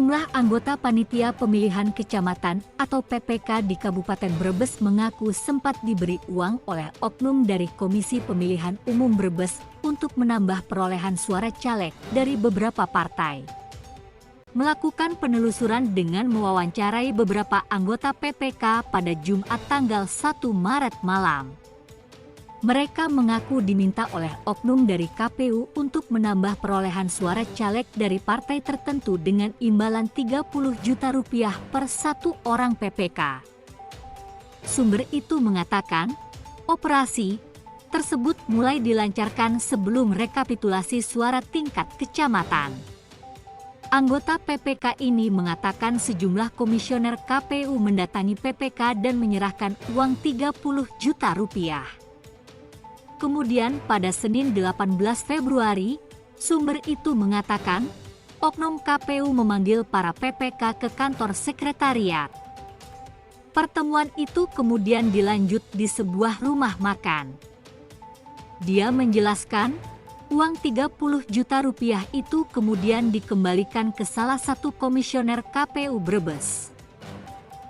Sejumlah anggota Panitia Pemilihan Kecamatan atau PPK di Kabupaten Brebes mengaku sempat diberi uang oleh oknum dari Komisi Pemilihan Umum Brebes untuk menambah perolehan suara caleg dari beberapa partai. Melakukan penelusuran dengan mewawancarai beberapa anggota PPK pada Jumat tanggal 1 Maret malam. Mereka mengaku diminta oleh oknum dari KPU untuk menambah perolehan suara caleg dari partai tertentu dengan imbalan Rp30 juta per satu orang PPK. Sumber itu mengatakan, operasi tersebut mulai dilancarkan sebelum rekapitulasi suara tingkat kecamatan. Anggota PPK ini mengatakan sejumlah komisioner KPU mendatangi PPK dan menyerahkan uang Rp30 juta. Kemudian pada Senin 18 Februari, sumber itu mengatakan, oknum KPU memanggil para PPK ke kantor sekretariat. Pertemuan itu kemudian dilanjut di sebuah rumah makan. Dia menjelaskan, uang Rp30 juta itu kemudian dikembalikan ke salah satu komisioner KPU Brebes.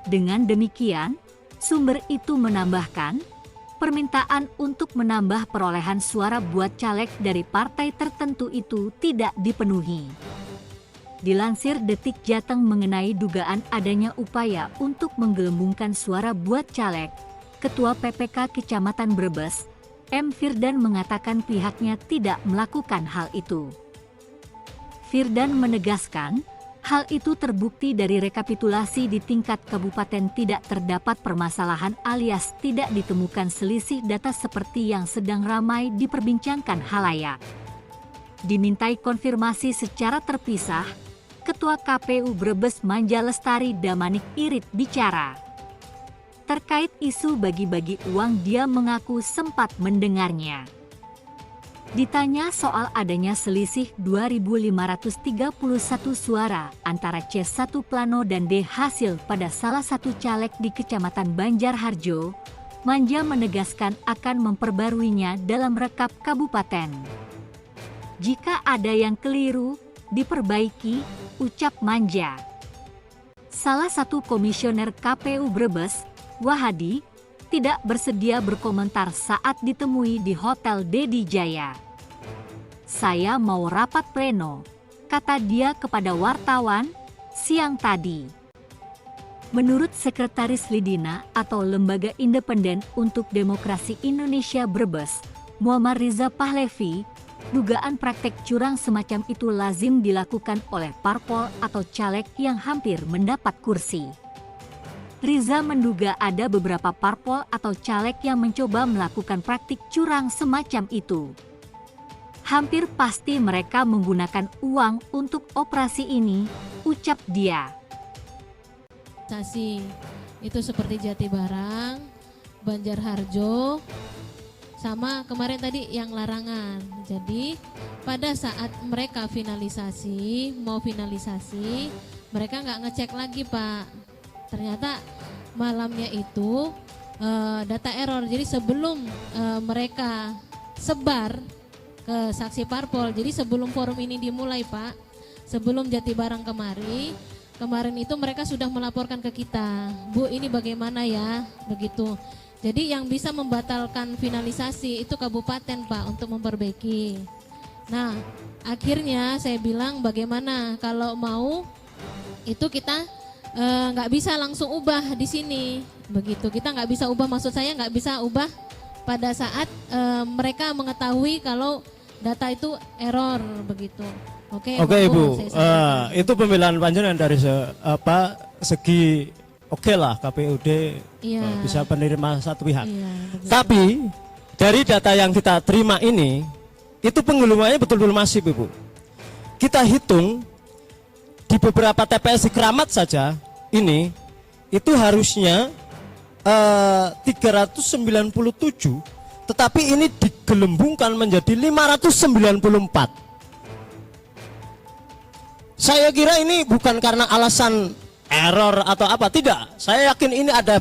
Dengan demikian, sumber itu menambahkan, permintaan untuk menambah perolehan suara buat caleg dari partai tertentu itu tidak dipenuhi. Dilansir Detik Jateng mengenai dugaan adanya upaya untuk menggelembungkan suara buat caleg, Ketua PPK Kecamatan Brebes, M. Firdan mengatakan pihaknya tidak melakukan hal itu. Firdan menegaskan, hal itu terbukti dari rekapitulasi di tingkat kabupaten tidak terdapat permasalahan alias tidak ditemukan selisih data seperti yang sedang ramai diperbincangkan halayak. Dimintai konfirmasi secara terpisah, Ketua KPU Brebes Manja Lestari Damanik Irit bicara. Terkait isu bagi-bagi uang, dia mengaku sempat mendengarnya. Ditanya soal adanya selisih 2.531 suara antara C1 Plano dan D hasil pada salah satu caleg di Kecamatan Banjarharjo, Manja menegaskan akan memperbaruinya dalam rekap kabupaten. Jika ada yang keliru, diperbaiki, ucap Manja. Salah satu komisioner KPU Brebes, Wahadi, tidak bersedia berkomentar saat ditemui di Hotel Dedi Jaya. Saya mau rapat pleno, kata dia kepada wartawan siang tadi. Menurut Sekretaris Lidina atau Lembaga Independen untuk Demokrasi Indonesia Brebes, Muhammad Riza Pahlevi, dugaan praktek curang semacam itu lazim dilakukan oleh parpol atau caleg yang hampir mendapat kursi. Riza menduga ada beberapa parpol atau caleg yang mencoba melakukan praktik curang semacam itu. Hampir pasti mereka menggunakan uang untuk operasi ini, ucap dia. Itu seperti Jatibarang, Banjarharjo, sama kemarin tadi yang Larangan. Jadi pada saat mereka mau finalisasi, mereka nggak ngecek lagi Pak. Ternyata malamnya itu data error. Jadi sebelum mereka sebar ke saksi parpol, jadi sebelum forum ini dimulai Pak, sebelum Jatibarang kemarin itu mereka sudah melaporkan ke kita, Bu ini bagaimana ya, begitu. Jadi yang bisa membatalkan finalisasi itu kabupaten Pak untuk memperbaiki. Nah akhirnya saya bilang bagaimana kalau mau itu kita nggak bisa langsung ubah di sini, begitu. Kita nggak bisa ubah, maksud saya nggak bisa ubah pada saat mereka mengetahui kalau data itu error, begitu. Oke Ibu, itu pembelaan panjenengan dari segi lah KPUD bisa penerima satu pihak. Tapi dari data yang kita terima ini, itu penggelembungannya betul-betul masif Ibu. Kita hitung di beberapa TPS di Keramat saja ini itu harusnya 397, tetapi ini digelembungkan menjadi 594. Saya kira ini bukan karena alasan error atau apa, tidak. Saya yakin ini ada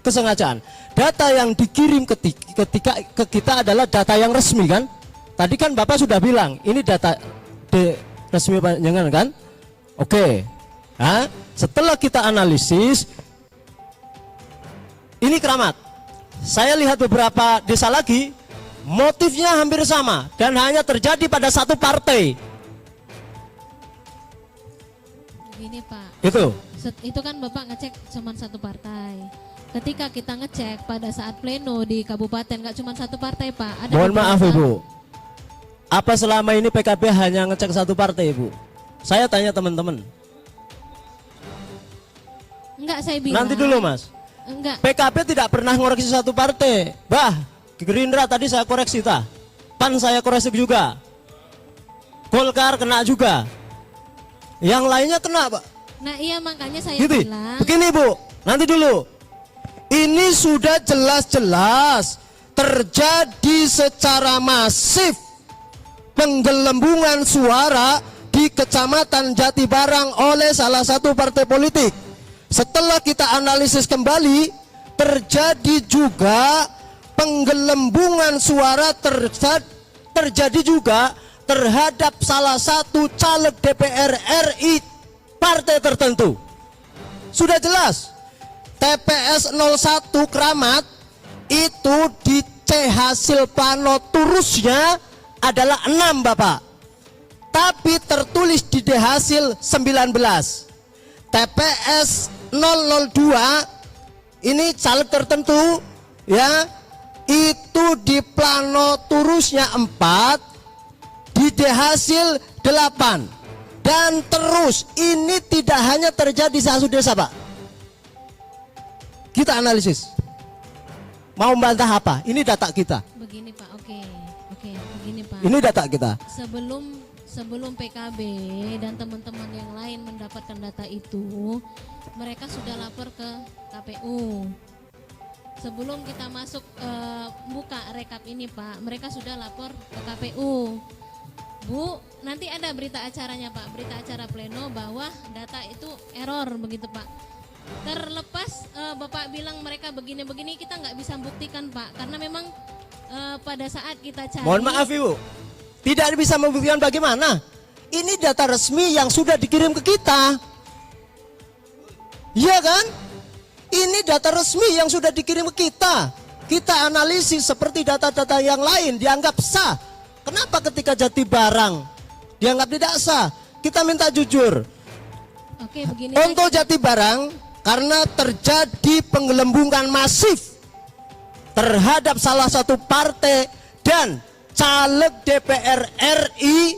kesengajaan. Data yang dikirim ketika ke kita adalah data yang resmi kan? Tadi kan Bapak sudah bilang ini data resmi panjenengan kan? Oke, Setelah kita analisis, ini keramat. Saya lihat beberapa desa lagi, motifnya hampir sama dan hanya terjadi pada satu partai. Begini Pak. Itu kan Bapak ngecek cuma satu partai. Ketika kita ngecek pada saat pleno di kabupaten nggak cuma satu partai Pak. Ada Mohon maaf Ibu. Apa selama ini PKB hanya ngecek satu partai Ibu? Saya tanya teman-teman. Enggak, saya bilang. Nanti dulu Mas. Enggak. PKB tidak pernah ngoreksi satu partai. Gerindra tadi saya koreksi ta. PAN saya koreksi juga. Golkar kena juga. Yang lainnya kena Pak. Nah iya makanya saya gitu. bilang. Begini Bu, nanti dulu. Ini sudah jelas-jelas terjadi secara masif penggelembungan suara di Kecamatan Jatibarang oleh salah satu partai politik. Setelah kita analisis kembali, terjadi juga penggelembungan suara terjadi juga terhadap salah satu caleg DPR RI partai tertentu. Sudah jelas, TPS 01 Kramat itu di hasil plano turusnya adalah 6 Bapak. Tapi tertulis di hasil 19. TPS 002 ini caleg tertentu ya, itu di plano turusnya 4, di hasil 8. Dan terus ini tidak hanya terjadi di satu desa Pak. Kita analisis. Mau membantah apa? Ini data kita. Begini Pak, oke, begini Pak. Ini data kita. Sebelum PKB dan teman-teman yang lain mendapatkan data itu, mereka sudah lapor ke KPU. Sebelum kita masuk buka rekap ini Pak, mereka sudah lapor ke KPU. Bu, nanti ada berita acaranya Pak, berita acara pleno bahwa data itu error begitu Pak. Terlepas Bapak bilang mereka begini-begini, kita nggak bisa buktikan Pak, karena memang pada saat kita cari. Mohon maaf Ibu, tidak bisa membuktikan bagaimana. Ini data resmi yang sudah dikirim ke kita. Iya kan? Ini data resmi yang sudah dikirim ke kita. Kita analisis seperti data-data yang lain dianggap sah. Kenapa ketika Jatibarang dianggap tidak sah? Kita minta jujur. Oke, begini. Untuk Jatibarang, karena terjadi penggelembungan masif terhadap salah satu partai dan caleg DPR RI,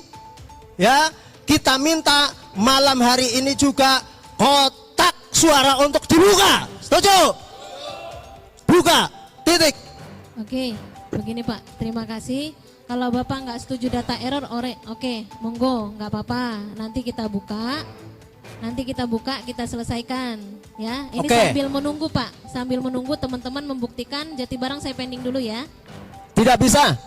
ya, kita minta malam hari ini juga kotak suara untuk dibuka. Setuju? Buka, titik. Oke, begini Pak, terima kasih. Kalau Bapak nggak setuju data error, oke, monggo, nggak apa-apa. Nanti kita buka, kita selesaikan, ya. Ini sambil menunggu Pak, sambil menunggu teman-teman membuktikan Jatibarang, saya pending dulu ya. Tidak bisa.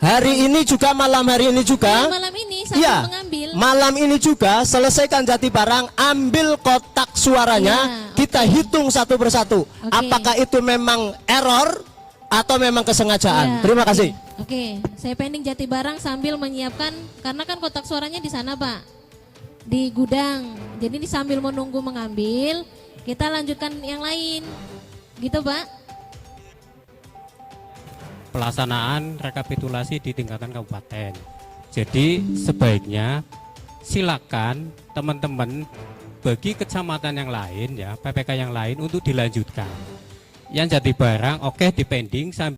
Hari ini juga, malam hari ini juga. Malam ini sambil mengambil. Malam ini juga selesaikan Jatibarang, ambil kotak suaranya, kita hitung satu persatu. Apakah itu memang error atau memang kesengajaan? Terima kasih. Oke, saya pending Jatibarang sambil menyiapkan, karena kan kotak suaranya di sana Pak, di gudang. Jadi ini sambil menunggu mengambil, kita lanjutkan yang lain, gitu Pak. Pelaksanaan rekapitulasi di tingkatan kabupaten. Jadi sebaiknya silakan teman-teman bagi kecamatan yang lain ya, PPK yang lain untuk dilanjutkan. Yang Jatibarang oke dipending sambil